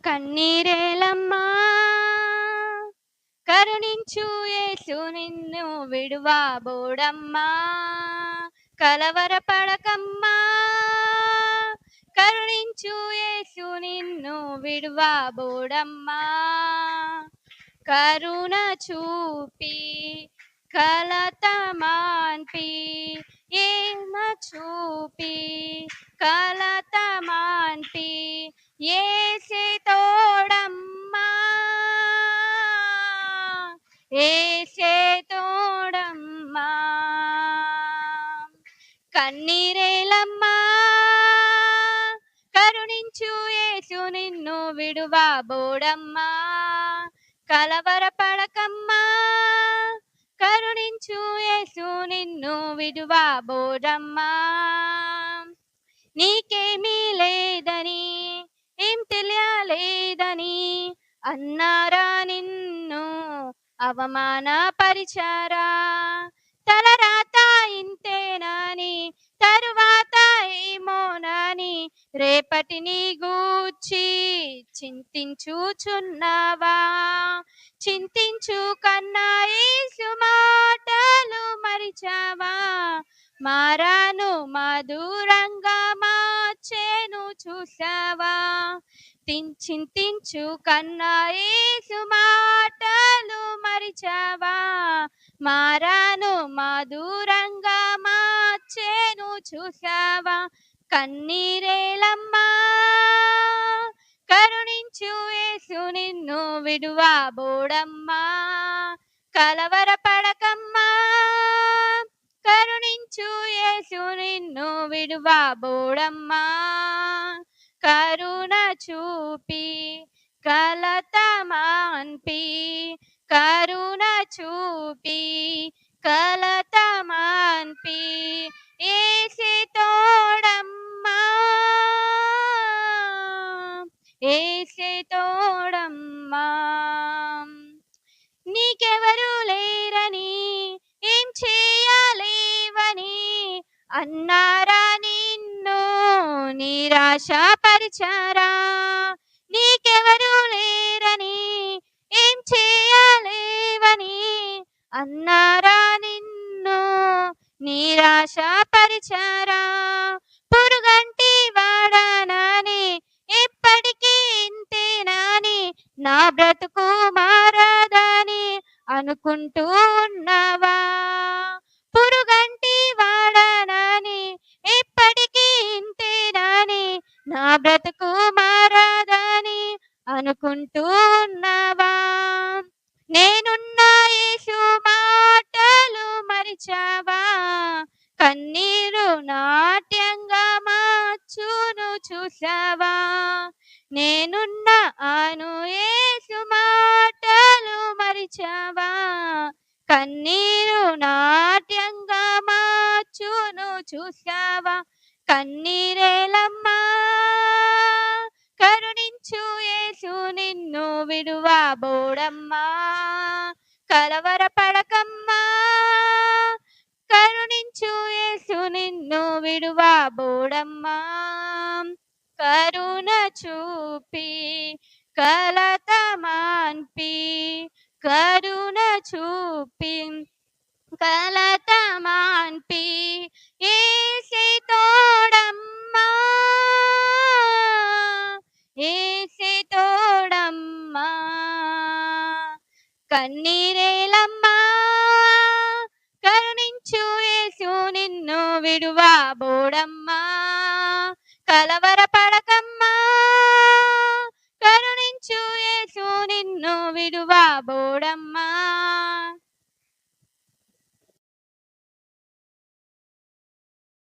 కన్నీరేలమ్మా కరుణించు యేసు నిన్ను విడువబోడమ్మా కలవరపడకమ్మా కరుణించు యేసు నిన్ను విడువబోడమ్మా కరుణ చూపి కలత మాన్పి ఏమ చూపి కలత మాన్పి ఏసే తోడమ్మా ఏసే తోడమ్మా కన్నీరేలమ్మా కరుణించు యేసు నిన్ను విడువబోడమ్మా కలవరపడకమ్మా కరుణించు యేసు నిన్ను విడువబోడమ్మా నీకేమీ లేదని ఏం తెలియలేదని అన్నారా నిన్ను అవమానపరిచారా తలరాత ఇంతేనని తరువాత ఏమోనని రేపటిని గూర్చి చింతించుచున్నావా చింతించు కన్నా యేసు మాటలు మరిచావా మారాను మధురంగా మార్చేను చూసావా చింతించు కన్నా యేసు మాటలు మరిచావా మారాను మధురంగా మార్చేను చూసావా కన్నీరేలమ్మా కరుణించు యేసు నిన్ను విడువబోడమ్మా కలవరపడకమ్మా కరుణించు యేసు నిన్ను విడువబోడమ్మా కరుణ చూపి కలత మాన్పి కరుణ చూపి కలత మాన్పి ఏసే తోడమ్మా ఏసే తోడమ్మా నీకెవరు లేరని ఏం చేయలేవని అన్నారా నిన్ను నిరాశపరిచారా నీకెవరు లేరని ఏం చేయలేవని అన్నారా నిన్ను నిరాశపరిచారా పురుగంటి వాడనని ఎప్పటికీ ఇంతేనని నా బ్రతుకు మారదని అనుకుంటూ ఉన్నావా పురుగంటి వాడనని ఎప్పటికీ ఇంతేనని నా బ్రతుకు మారదని అనుకుంటూ ఉన్నావా నేనున్న యేసు మాటలు మరిచావా కన్నీరు నాట్యంగా మార్చును చూసావా నేనున్న ఆను యేసు మాటలు మరిచావా కన్నీరు నాట్యంగా మార్చును చూసావా కన్నీరేలమ్మా కరుణించు యేసు నిన్ను విడువబోడమ్మా కలవరపడకమ్మా కరుణించు యేసు నిన్ను విడువబోడమ్మా కరుణ చూపి కలత మాన్పి కరుణ చూపి కలత మాన్పి ఏసే తోడమ్మా ఏసే తోడమ్మా కన్నీరేలమ్మా కరుణించు యేసు నిన్ను విడువబోడమ్మా కలవరపడకమ్మా కరుణించు యేసు నిన్ను విడువబోడమ్మా